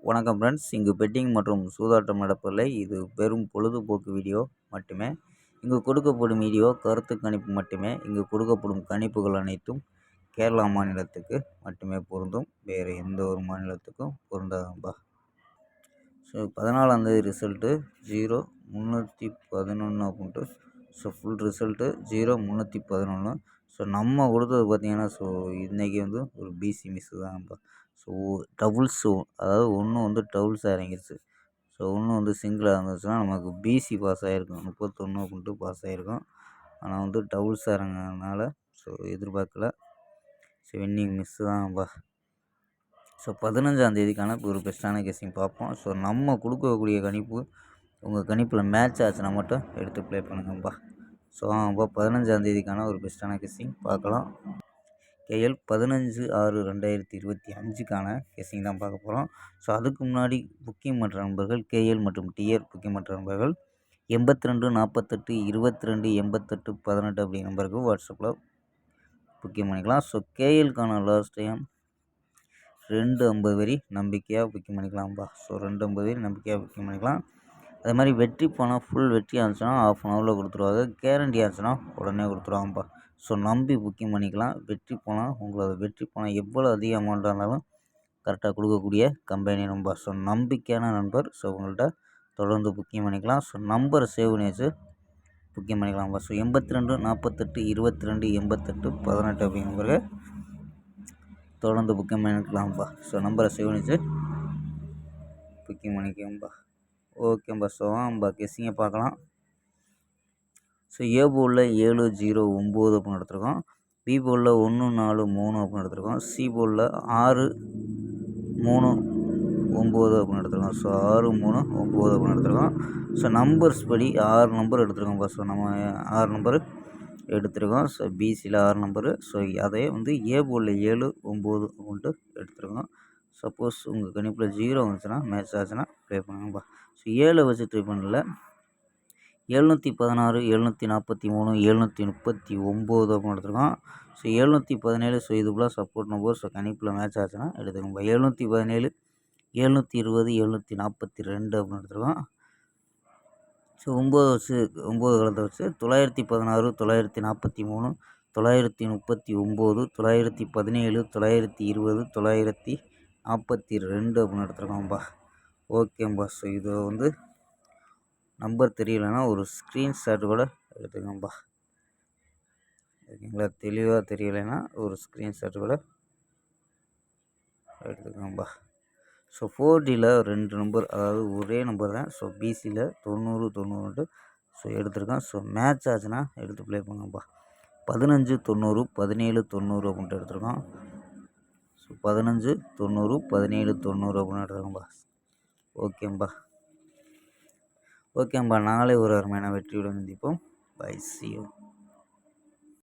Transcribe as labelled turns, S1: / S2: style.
S1: வணக்கம் ஃப்ரெண்ட்ஸ். இங்கு பெட்டிங் மற்றும் சூதாட்டம் நடப்பதில்லை. இது வெறும் பொழுதுபோக்கு வீடியோ மட்டுமே. இங்கு கொடுக்கப்படும் வீடியோ கருத்து கணிப்பு மட்டுமே. இங்கு கொடுக்கப்படும் கணிப்புகள் அனைத்தும் கேரளா மாநிலத்துக்கு மட்டுமே பொருந்தும். வேறு எந்த ஒரு மாநிலத்துக்கும் பொருந்தாதுப்பா. ஸோ 14ஆந்தேதி ரிசல்ட்டு 0-311 அப்படின்ட்டு. So full result 0-311. ஸோ நம்ம கொடுத்தது பார்த்திங்கன்னா, ஸோ இன்றைக்கி வந்து ஒரு பிசி மிஸ்ஸு தான்ப்பா. ஸோ டபுள்ஸு, அதாவது ஒன்று வந்து டபுள்ஸாக இறங்கிருச்சு. ஸோ ஒன்று வந்து சிங்கிளாக இருந்துச்சுன்னா நமக்கு பிசி பாஸ் ஆகிருக்கும், 31 அப்படின்ட்டு பாஸ் ஆகிருக்கும். ஆனால் வந்து டபுள்ஸாக இறங்கினதுனால ஸோ எதிர்பார்க்கல. ஸோ வின்னிங் மிஸ்ஸு தான்ப்பா. ஸோ 15ஆந்தேதிக்கான ஒரு பெஸ்ட்டான கெஸ்ஸிங் பார்ப்போம். ஸோ நம்ம கொடுக்கக்கூடிய கணிப்பு உங்கள் கணிப்பில் மேட்ச் ஆச்சுன்னா மட்டும் எடுத்து ப்ளே பண்ணுங்கப்பா. ஸோ ஆமாப்பா, 15ஆந்தேதிக்கான ஒரு பெஸ்ட்டான கெஸ்ஸிங் பார்க்கலாம். கேஎல் 15/6/2025க்கான கெஸ்ஸிங் தான் பார்க்க போகிறோம். ஸோ அதுக்கு முன்னாடி புக்கிங் பண்ணுற நண்பர்கள் கேஎல் மற்றும் டிஆர் புக்கிங் பண்ணுற நண்பர்கள் 82 48 22 88 18 அப்படி நம்பருக்கு வாட்ஸ்அப்பில் புக்கிங் பண்ணிக்கலாம். ஸோ கேஎல்க்கான லாஸ்ட் டைம் 250 வரி நம்பிக்கையாக புக்கிங் பண்ணிக்கலாம்ப்பா. ஸோ 250 வரி நம்பிக்கையாக புக்கிங் பண்ணிக்கலாம். அதே மாதிரி வெற்றி பணம் ஃபுல் வெற்றி ஆச்சுன்னா ½ அன் ஹவரில் கொடுத்துருவாங்க. கேரண்டி ஆச்சுன்னா உடனே கொடுத்துருவாங்கப்பா. ஸோ நம்பி புக்கிங் பண்ணிக்கலாம். வெற்றி பணம் உங்களோட வெற்றி பணம் எவ்வளோ அதிக அமௌண்ட்டாக இருந்தாலும் கரெக்டாக கொடுக்கக்கூடிய கம்பெனி நம்பர். ஸோ நம்பிக்கையான நண்பர். ஸோ உங்கள்கிட்ட தொடர்ந்து புக்கிங் பண்ணிக்கலாம். ஸோ நம்பரை சேவ் பண்ணி வச்சு புக்கிங் பண்ணிக்கலாம்ப்பா. ஸோ 82 48 22 88 18 அப்படிங்கிற நம்பருக்கு தொடர்ந்து புக்கிங் பண்ணிக்கலாம்ப்பா. ஸோ நம்பரை சேவ் பண்ணி வச்சு புக்கிங் பண்ணிக்கோங்கப்பா. ஓகேப்பா. ஸோ நம்ம கெஸ்ஸிங்கை பார்க்கலாம். ஸோ ஏ போர்டில் 7-0-9 அப்படின்னு எடுத்துருக்கோம். பி போர்டில் 1-4-3 அப்படின்னு எடுத்துருக்கோம். சி போர்டில் 6-3-9 அப்படின்னு எடுத்துருக்கோம். ஸோ 6-3-9 அப்படின்னு எடுத்துருக்கோம். ஸோ நம்பர்ஸ் படி 6 நம்பர் எடுத்துருக்கோம்ப்பா. ஸோ நம்ம 6 நம்பர் எடுத்துருக்கோம். ஸோ பிசியில் 6 நம்பரு. ஸோ அதே வந்து ஏ போர்டில் 7-9 அப்படின்ட்டு எடுத்துருக்கோம். சப்போஸ் உங்கள் கணிப்பில் 0 வந்துச்சுன்னா மேட்ச் ஆச்சுன்னா ப்ளே பண்ணுங்கப்பா. ஸோ 7 வச்சு ட்ரை பண்ணல. 716 743 739 அப்படின்னு எடுத்துருக்கோம். ஸோ 717. ஸோ இது போல் சப்போர்ட் நம்பர். ஸோ கணிப்பில் மேட்ச் ஆச்சுன்னா எடுத்துக்கோங்க. 717 720 742 அப்படின்னு எடுத்துருக்கோம். ஸோ 9 வச்சு 9 கலத்தை வச்சு 916 943 939 917 920 942 அப்படின்னு எடுத்துருக்கோம்ப்பா. ஓகேப்பா. ஸோ இது வந்து நம்பர் தெரியலைன்னா ஒரு ஸ்க்ரீன்ஷாட் கூட எடுத்துக்கோங்கப்பா. ஓகேங்களா? தெளிவாக தெரியலைன்னா ஒரு ஸ்க்ரீன்ஷாட் கூட எடுத்துக்கோங்கப்பா. ஸோ 4Dயில் 2 நம்பர், அதாவது ஒரே நம்பர் தான். ஸோ பிசியில் 90-90 ஸோ எடுத்துருக்கேன். ஸோ மேட்ச் ஆச்சுன்னா எடுத்து ப்ளே பண்ணுங்கப்பா. 15-90 17-90 அப்படின்ட்டு எடுத்துருக்கோம். ஸோ 15-90 17-90 அப்படின்னு எடுத்துருக்கோம்ப்பா. ஓகேம்பா. நாளை ஒரு அருமையான வெற்றியுடன் சந்திப்போம். Bye, see you.